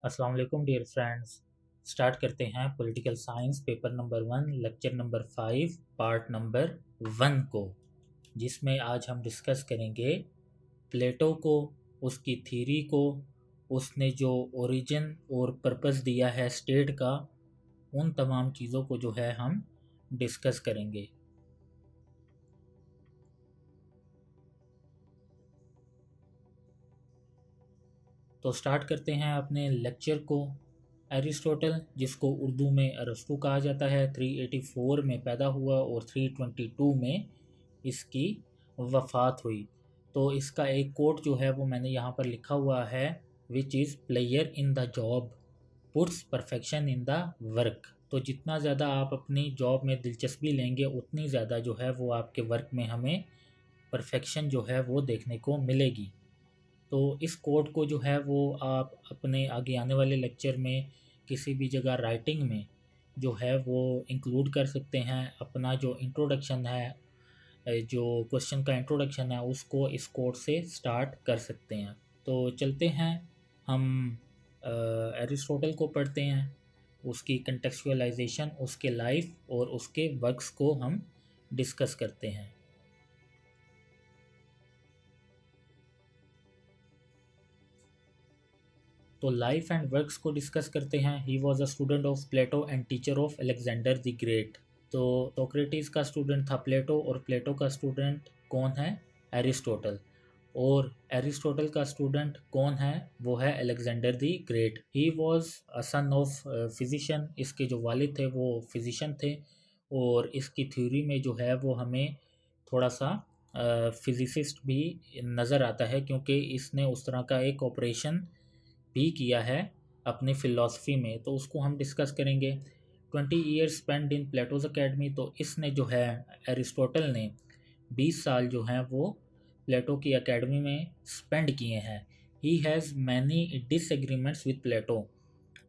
अस्सलाम वालेकुम dear friends. Start करते हैं political science paper number 1 lecture number 5 part number 1 को, जिसमें आज हम डिस्कस करेंगे प्लेटो को, उसकी थ्योरी को, उसने जो ओरिजिन और पर्पस दिया है स्टेट का, उन तमाम चीज़ों को जो है हम डिस्कस करेंगे। तो स्टार्ट करते हैं अपने लेक्चर को। एरिस्टोटल, जिसको उर्दू में अरस्तू कहा जाता है, 384 में पैदा हुआ और 322 में इसकी वफ़ात हुई। तो इसका एक कोट जो है वो मैंने यहाँ पर लिखा हुआ है, which is player in the job puts perfection in the work. तो जितना ज़्यादा आप अपनी जॉब में दिलचस्पी लेंगे, उतनी ज़्यादा जो है वो आपके वर्क में हमें परफेक्शन जो है वो देखने को मिलेगी। तो इस कोड को जो है वो आप अपने आगे आने वाले लेक्चर में किसी भी जगह राइटिंग में जो है वो इंक्लूड कर सकते हैं। अपना जो इंट्रोडक्शन है, जो क्वेश्चन का इंट्रोडक्शन है, उसको इस कोड से स्टार्ट कर सकते हैं। तो चलते हैं, हम एरिस्टोटल को पढ़ते हैं, उसकी कंटेक्चुअलाइजेशन, उसके लाइफ और उसके वर्क्स को हम डिस्कस करते हैं। तो लाइफ एंड वर्क्स को डिस्कस करते हैं। He was a student of Plato and teacher of Alexander the Great. तो सोक्रेटिस का स्टूडेंट था प्लेटो, और प्लेटो का स्टूडेंट कौन है? एरिस्टोटल। और एरिस्टोटल का स्टूडेंट कौन है? वो है Alexander the great. He was a son of physician. इसके जो वालिद थे वो फिजिशियन थे, और इसकी थ्योरी में जो है वो हमें थोड़ा सा फिजिसिस्ट भी नज़र आता है, क्योंकि इसने उस तरह का एक ऑपरेशन भी किया है अपनी फ़िलासफ़ी में। तो उसको हम डिस्कस करेंगे। 20 ईयर्स स्पेंड इन प्लेटोज़ अकेडमी। तो इसने जो है, एरिस्टोटल ने 20 साल जो हैं वो प्लेटो की एकेडमी में स्पेंड किए हैं। He has many disagreements with Plato.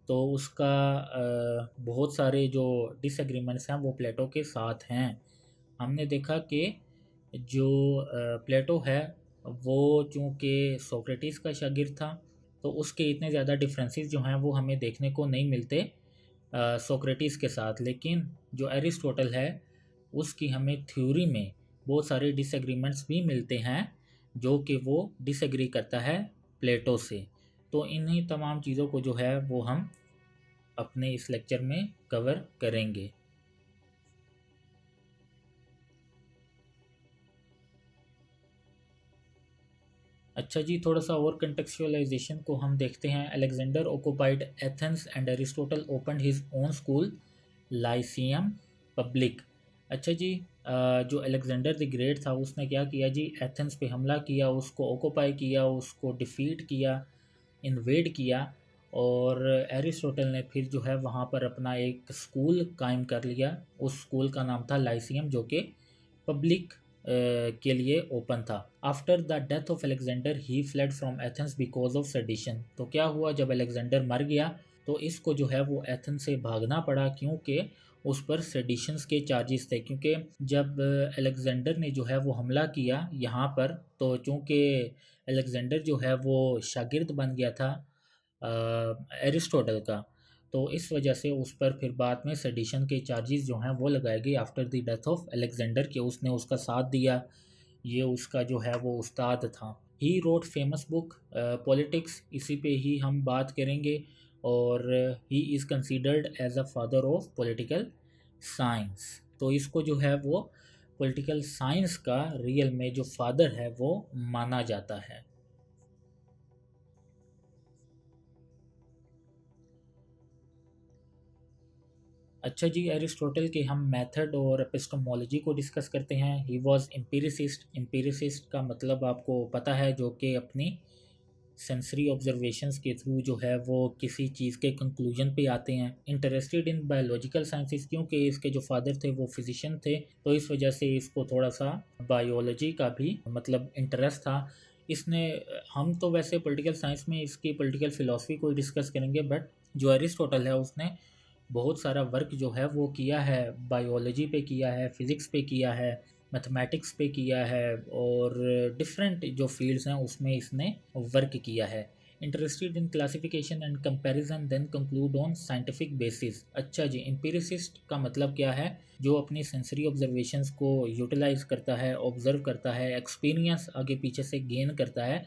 तो उसका बहुत सारे जो डिसएग्रीमेंट्स हैं वो प्लेटो के साथ हैं। हमने देखा कि जो प्लेटो है वो चूँकि सोक्रेटिस का शागिर्द था, तो उसके इतने ज़्यादा डिफरेंसेस जो हैं वो हमें देखने को नहीं मिलते सोक्रेटिस के साथ। लेकिन जो एरिस्टोटल है, उसकी हमें थ्योरी में बहुत सारे डिसएग्रीमेंट्स भी मिलते हैं, जो कि वो डिसएग्री करता है प्लेटो से। तो इन्हीं तमाम चीज़ों को जो है वो हम अपने इस लेक्चर में कवर करेंगे। अच्छा जी, थोड़ा सा और कंटेक्चुअलाइजेशन को हम देखते हैं। Alexander occupied Athens and Aristotle opened his own school Lyceum public. अच्छा जी, जो अलेक्जेंडर द ग्रेट था, उसने क्या किया जी? एथेंस पे हमला किया, उसको ऑक्युपाई किया, उसको डिफीट किया, इन्वेड किया, और एरिस्टोटल ने फिर जो है वहाँ पर अपना एक स्कूल कायम कर लिया। उस स्कूल का नाम था लाइसियम, जो कि पब्लिक के लिए ओपन था। After the death of Alexander he fled from Athens because of sedition. तो क्या हुआ, जब अलेक्जेंडर मर गया तो इसको जो है वो एथेंस से भागना पड़ा, क्योंकि उस पर सेडिशंस के चार्जेस थे। क्योंकि जब अलेक्जेंडर ने जो है वो हमला किया यहाँ पर, तो चूँकि अलेक्जेंडर जो है वो शागिर्द बन गया था एरिस्टोटल का, तो इस वजह से उस पर फिर बाद में सेडिशन के चार्जेस जो हैं वो लगाए गए after the death of Alexander के। उसने उसका साथ दिया, ये उसका जो है वो उस्ताद था। He wrote famous book Politics, इसी पे ही हम बात करेंगे। और he is considered as a father of political science. तो इसको जो है वो पॉलिटिकल साइंस का रियल में जो फादर है वो माना जाता है। अच्छा जी, एरिस्टोटल के हम मेथड और एपिस्टेमोलॉजी को डिस्कस करते हैं। He was एम्पिरिसिस्ट। एम्पिरिसिस्ट का मतलब आपको पता है, जो कि अपनी सेंसरी ऑब्जर्वेशंस के थ्रू जो है वो किसी चीज़ के कंक्लूजन पे आते हैं। इंटरेस्टेड इन बायोलॉजिकल साइंसेस, क्योंकि इसके जो फादर थे वो फिजिशियन थे, तो इस वजह से इसको थोड़ा सा बायोलॉजी का भी मतलब इंटरेस्ट था। इसने, हम तो वैसे पॉलिटिकल साइंस में इसकी पॉलिटिकल फ़िलासफ़ी को डिस्कस करेंगे, बट जो एरिस्टोटल है उसने बहुत सारा वर्क जो है वो किया है, बायोलॉजी पे किया है, फ़िज़िक्स पे किया है, मैथमेटिक्स पे किया है, और डिफरेंट जो फील्ड्स हैं उसमें इसने वर्क किया है। Interested in classification and comparison then conclude on scientific basis. अच्छा जी, एम्पिरिसिस्ट का मतलब क्या है? जो अपनी सेंसरी ऑब्जर्वेशंस को यूटिलाइज करता है, ऑब्जर्व करता है, एक्सपीरियंस आगे पीछे से गेन करता है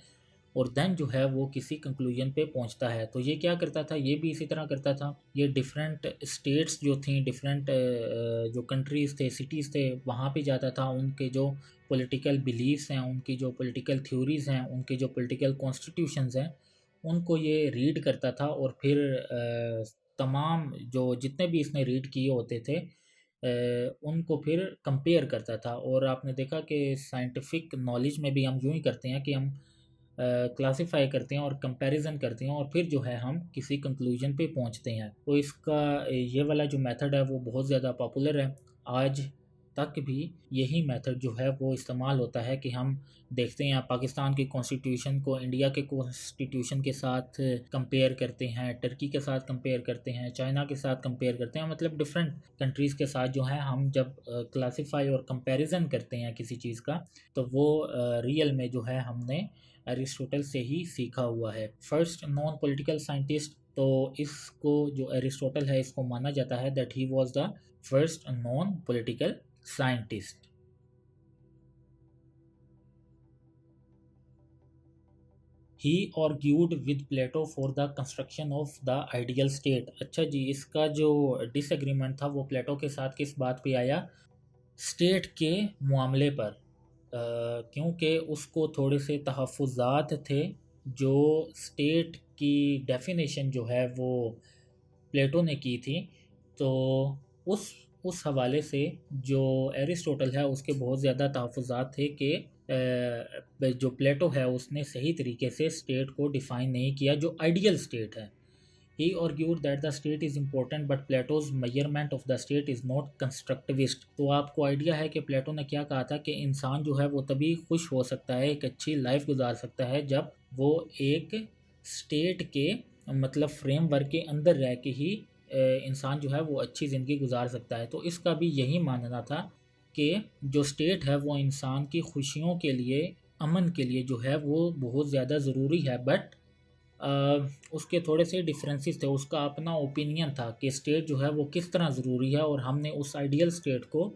और देन जो है वो किसी कंक्लूजन पे पहुंचता है। तो ये क्या करता था? ये भी इसी तरह करता था। ये डिफरेंट स्टेट्स जो थी, डिफरेंट जो कंट्रीज़ थे, सिटीज़ थे, वहाँ पे जाता था। उनके जो पॉलिटिकल बिलीफ्स हैं, उनकी जो पॉलिटिकल थ्योरीज़ हैं, उनके जो पॉलिटिकल कॉन्स्टिट्यूशंस हैं, उनको ये रीड करता था और फिर तमाम जो जितने भी इसने रीड किए होते थे उनको फिर कंपेयर करता था। और आपने देखा कि साइंटिफिक नॉलेज में भी हम यूँ ही करते हैं कि हम क्लासिफाई करते हैं और कंपैरिजन करते हैं और फिर जो है हम किसी कंक्लूजन पे पहुंचते हैं। तो इसका ये वाला जो मेथड है वो बहुत ज़्यादा पॉपुलर है। आज तक भी यही मेथड जो है वो इस्तेमाल होता है कि हम देखते हैं पाकिस्तान की कॉन्स्टिट्यूशन को इंडिया के कॉन्स्टिट्यूशन के साथ कंपेयर करते हैं, टर्की के साथ कंपेयर करते हैं, चाइना के साथ कंपेयर करते हैं। मतलब डिफरेंट कंट्रीज़ के साथ जो है हम जब क्लासिफाई और कंपैरिजन करते हैं किसी चीज़ का, तो वो रियल में जो है हमने एरिस्टोटल से ही सीखा हुआ है। फर्स्ट नॉन पॉलिटिकल साइंटिस्ट, तो इसको जो एरिस्टोटल है इसको माना जाता है that he was the first non political scientist. He argued with Plato for the construction of the ideal state. अच्छा जी, इसका जो डिसएग्रीमेंट था वो प्लेटो के साथ किस बात पे आया? स्टेट के मामले पर। क्योंकि उसको थोड़े से तहफ़्फ़ुज़ात थे। जो स्टेट की डेफिनेशन जो है वो प्लेटो ने की थी, तो उस हवाले से जो एरिस्टोटल है उसके बहुत ज़्यादा तहफ़्फ़ुज़ात थे कि जो प्लेटो है उसने सही तरीके से स्टेट को डिफ़ाइन नहीं किया जो आइडियल स्टेट है। He argued that the state is important but Plato's measurement of the state is not constructivist। तो आपको आइडिया है कि प्लेटो ने क्या कहा था कि इंसान जो है वो तभी खुश हो सकता है, एक अच्छी लाइफ गुजार सकता है जब वो एक स्टेट के मतलब फ्रेमवर्क के अंदर रह के ही इंसान जो है वो अच्छी ज़िंदगी गुजार सकता है। तो इसका भी यही मानना था कि जो स्टेट है वो इंसान की खुशियों के लिए, अमन के लिए जो है वो बहुत ज़्यादा ज़रूरी है। बट उसके थोड़े से डिफरेंसेस थे। उसका अपना ओपिनियन था कि स्टेट जो है वो किस तरह ज़रूरी है और हमने उस आइडियल स्टेट को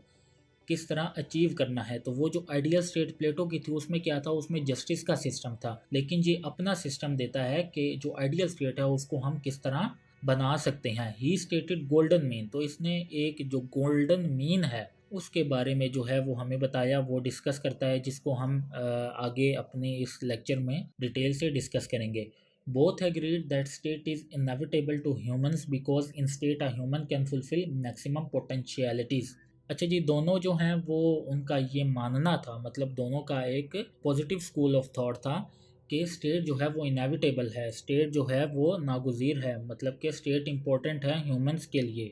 किस तरह अचीव करना है। तो वो जो आइडियल स्टेट प्लेटो की थी उसमें क्या था? उसमें जस्टिस का सिस्टम था। लेकिन ये अपना सिस्टम देता है कि जो आइडियल स्टेट है उसको हम किस तरह बना सकते हैं। ही स्टेटेड गोल्डन मीन, तो इसने एक जो गोल्डन मीन है उसके बारे में जो है वो हमें बताया, वो डिस्कस करता है, जिसको हम आगे अपने इस लेक्चर में डिटेल से डिस्कस करेंगे। Both agreed that state is inevitable to humans because in state a human can fulfill maximum potentialities। अच्छा जी, दोनों जो हैं वो उनका ये मानना था, मतलब दोनों का एक पॉजिटिव स्कूल ऑफ थॉट था कि स्टेट जो है वो इनेविटेबल है, स्टेट जो है वो नागुज़ीर है, मतलब कि स्टेट इम्पोर्टेंट है ह्यूमंस के लिए।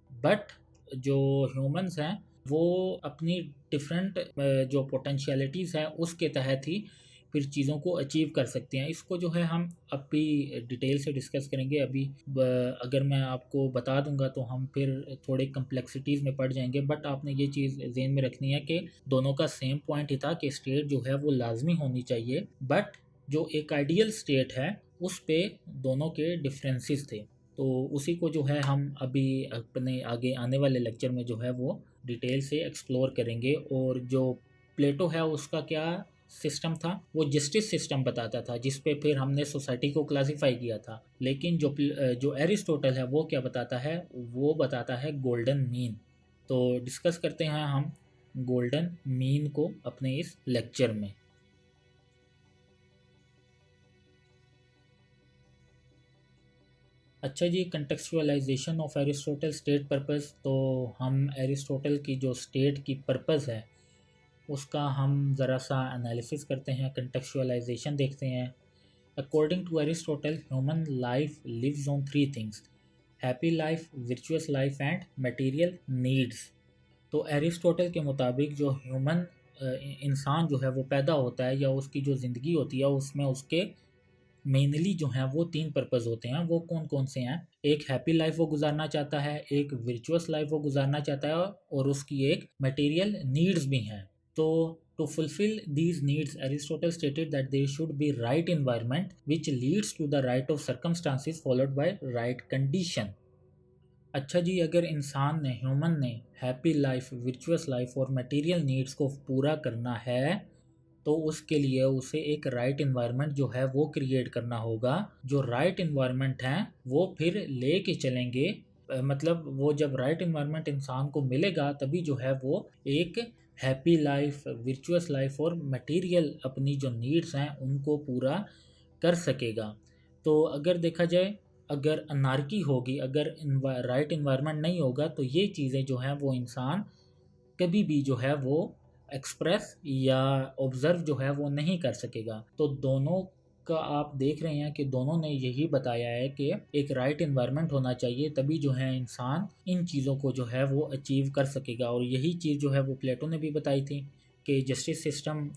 बट जो ह्यूमंस हैं वो अपनी डिफरेंट जो पोटेंशियलिटीज़ हैं उसके तहत ही फिर चीज़ों को अचीव कर सकते हैं। इसको जो है हम अभी डिटेल से डिस्कस करेंगे। अभी अगर मैं आपको बता दूंगा तो हम फिर थोड़े कम्प्लेक्सिटीज़ में पड़ जाएंगे। बट आपने ये चीज़ ज़हन में रखनी है कि दोनों का सेम पॉइंट ही था कि स्टेट जो है वो लाजमी होनी चाहिए, बट जो एक आइडियल स्टेट है उस पे दोनों के डिफरेंसेस थे। तो उसी को जो है हम अभी अपने आगे आने वाले लेक्चर में जो है वो डिटेल से एक्सप्लोर करेंगे। और जो प्लेटो है उसका क्या सिस्टम था? वो जस्टिस सिस्टम बताता था, जिस पे फिर हमने सोसाइटी को क्लासिफाई किया था। लेकिन जो एरिस्टोटल है वो क्या बताता है? वो बताता है गोल्डन मीन। तो डिस्कस करते हैं हम गोल्डन मीन को अपने इस लेक्चर में। अच्छा जी, कंटेक्चुअलाइजेशन ऑफ एरिस्टोटल स्टेट पर्पस। तो हम एरिस्टोटल की जो स्टेट की पर्पस है उसका हम ज़रा सा एनालिसिस करते हैं, कंटेक्चुअलाइजेशन देखते हैं। According to Aristotle human life lives on three things: happy life, virtuous life and material needs. तो एरिस्टोटल के मुताबिक जो ह्यूमन इंसान जो है वो पैदा होता है या उसकी जो ज़िंदगी होती है उसमें उसके मेनली जो हैं वो तीन पर्पज़ होते हैं। वो कौन कौन से हैं? एक हैप्पी लाइफ वो गुजारना चाहता है, एक वर्चुअस लाइफ वो गुजारना चाहता है और उसकी एक मटेरियल नीड्स भी हैं। तो to fulfill these needs, Aristotle stated that there should be right environment which leads to the right of circumstances followed by right condition. अच्छा जी, अगर इंसान ने, ह्यूमन ने हैप्पी लाइफ, वर्चुअस लाइफ और मटेरियल नीड्स को पूरा करना है तो उसके लिए उसे एक राइट इन्वायरमेंट जो है वो क्रिएट करना होगा। जो राइट इन्वायरमेंट है वो फिर ले के चलेंगे, मतलब वो जब राइट इन्वायरमेंट इंसान को मिलेगा तभी जो है वो एक हैप्पी लाइफ, वर्चुअस लाइफ और मटेरियल अपनी जो नीड्स हैं उनको पूरा कर सकेगा। तो अगर देखा जाए, अगर अनार्की होगी, अगर राइट इन्वायरमेंट नहीं होगा तो ये चीज़ें जो हैं वो इंसान कभी भी जो है वो एक्सप्रेस या ऑब्ज़र्व जो है वो नहीं कर सकेगा। तो दोनों का आप देख रहे हैं कि दोनों ने यही बताया है कि एक राइट इन्वायरमेंट होना चाहिए, तभी जो है इंसान इन चीज़ों को जो है वो अचीव कर सकेगा। और यही चीज़ जो है वो प्लेटो ने भी बताई थी कि जस्टिस सिस्टम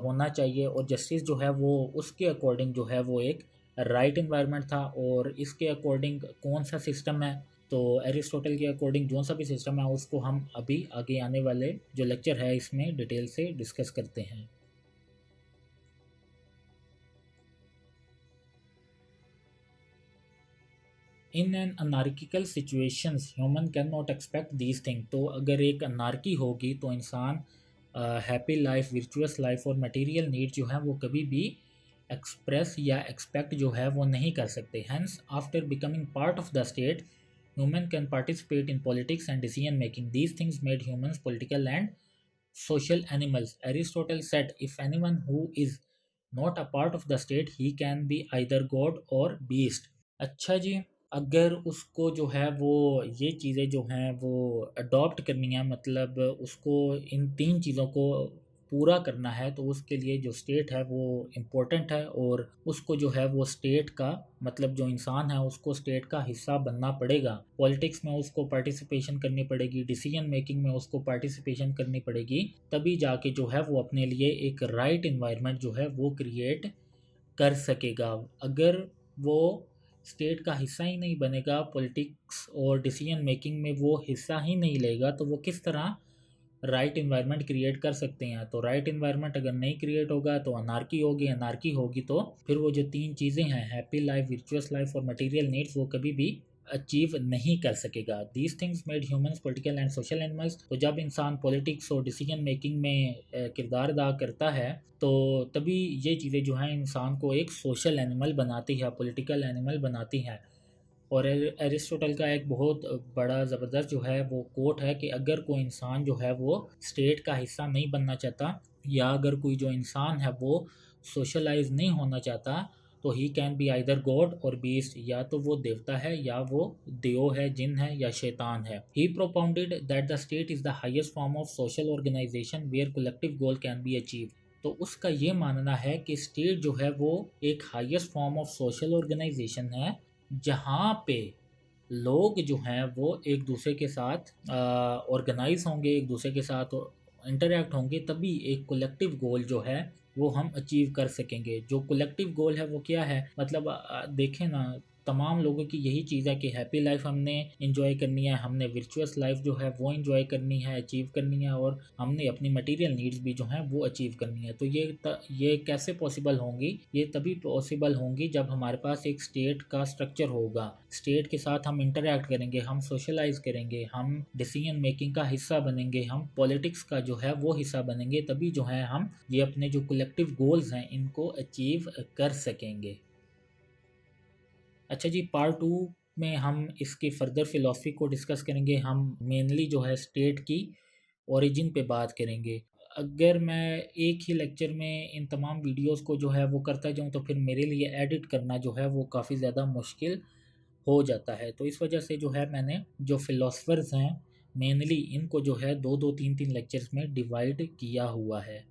होना चाहिए, और जस्टिस जो है वो उसके अकॉर्डिंग जो है वो एक राइट इन्वायरमेंट था। और इसके अकॉर्डिंग कौन सा सिस्टम है, तो एरिस्टोटल के अकॉर्डिंग जो सा भी सिस्टम है उसको हम अभी आगे आने वाले जो लेक्चर है इसमें डिटेल से डिस्कस करते हैं। In an anarchical situations human can not expect these thing. तो अगर एक अनार्की होगी तो इंसान हैप्पी लाइफ, वर्चुअस लाइफ और मटेरियल नीड जो है वो कभी भी एक्सप्रेस या एक्सपेक्ट जो है वो नहीं कर सकते। Hence after becoming part of the state, human can participate in politics and decision making. These things made humans political and social animals. Aristotle said, if anyone who is not a part of the state, he can be either god or beast. अच्छा जी, अगर उसको जो है वो ये चीज़ें जो हैं वो अडॉप्ट करनी है, मतलब उसको इन तीन चीज़ों को पूरा करना है, तो उसके लिए जो स्टेट है वो इम्पोर्टेंट है, और उसको जो है वो स्टेट का, मतलब जो इंसान है उसको स्टेट का हिस्सा बनना पड़ेगा। पॉलिटिक्स में उसको पार्टिसिपेशन करनी पड़ेगी, डिसीजन मेकिंग में उसको पार्टिसिपेशन करनी पड़ेगी, तभी जाके जो है वो अपने लिए एक राइट इन्वायरमेंट जो है वो क्रिएट कर सकेगा। अगर वो स्टेट का हिस्सा ही नहीं बनेगा, पॉलिटिक्स और डिसीजन मेकिंग में वो हिस्सा ही नहीं लेगा, तो वो किस तरह राइट इन्वायरमेंट क्रिएट कर सकते हैं। तो राइट इन्वायरमेंट अगर नहीं क्रिएट होगा तो अनार्की होगी, अनार्की होगी तो फिर वो जो तीन चीज़ें हैं, हैप्पी लाइफ, वर्चुअस लाइफ और मटेरियल नीड्स, वो कभी भी अचीव नहीं कर सकेगा। These things made humans political and social animals. तो जब इंसान पॉलिटिक्स और डिसीजन मेकिंग में किरदार अदा करता है तो तभी ये चीज़ें जो हैं इंसान को एक सोशल एनिमल बनाती है, पॉलिटिकल एनिमल बनाती हैं। और एरिस्टोटल का एक बहुत बड़ा ज़बरदस्त जो है वो कोट है कि अगर कोई इंसान जो है वो स्टेट का हिस्सा नहीं बनना चाहता, या अगर कोई जो इंसान है वो सोशलाइज नहीं होना चाहता, तो he can be either God और बीस्ट। या तो वो देवता है, या वो देव है, जिन है, या शैतान है। He propounded that the state is the highest form of social organisation where collective goal can be achieve. तो उसका ये मानना है कि स्टेट जो है वो एक highest form of social organisation है, जहाँ पे लोग जो हैं वो एक दूसरे के साथ ऑर्गेनाइज होंगे, एक दूसरे के साथ इंटरेक्ट होंगे, तभी एक कलेक्टिव गोल जो है वो हम अचीव कर सकेंगे। जो कलेक्टिव गोल है वो क्या है, मतलब देखें ना, तमाम लोगों की यही चीज़ है कि हैप्पी लाइफ हमने इंजॉय करनी है, हमने वर्चुअस लाइफ जो है वो इंजॉय करनी है, अचीव करनी है, और हमने अपनी मटेरियल नीड्स भी जो हैं वो अचीव करनी है। तो ये कैसे पॉसिबल होंगी, ये तभी पॉसिबल होंगी जब हमारे पास एक स्टेट का स्ट्रक्चर होगा, स्टेट के साथ हम इंटरेक्ट करेंगे, हम सोशलाइज करेंगे, हम डिसीजन मेकिंग का हिस्सा बनेंगे, हम पॉलिटिक्स का जो है वो हिस्सा बनेंगे, तभी जो है हम ये अपने जो कलेक्टिव गोल्स हैं इनको अचीव कर सकेंगे। अच्छा जी, पार्ट 2 में हम इसकी फर्दर फ़िलॉसफी को डिस्कस करेंगे। हम मेनली जो है स्टेट की ओरिजिन पे बात करेंगे। अगर मैं एक ही लेक्चर में इन तमाम वीडियोस को जो है वो करता जाऊँ तो फिर मेरे लिए एडिट करना जो है वो काफ़ी ज़्यादा मुश्किल हो जाता है। तो इस वजह से जो है मैंने जो फ़िलोसफर्स हैं मेनली इनको जो है 2-2 3-3 लेक्चर्स में डिवाइड किया हुआ है।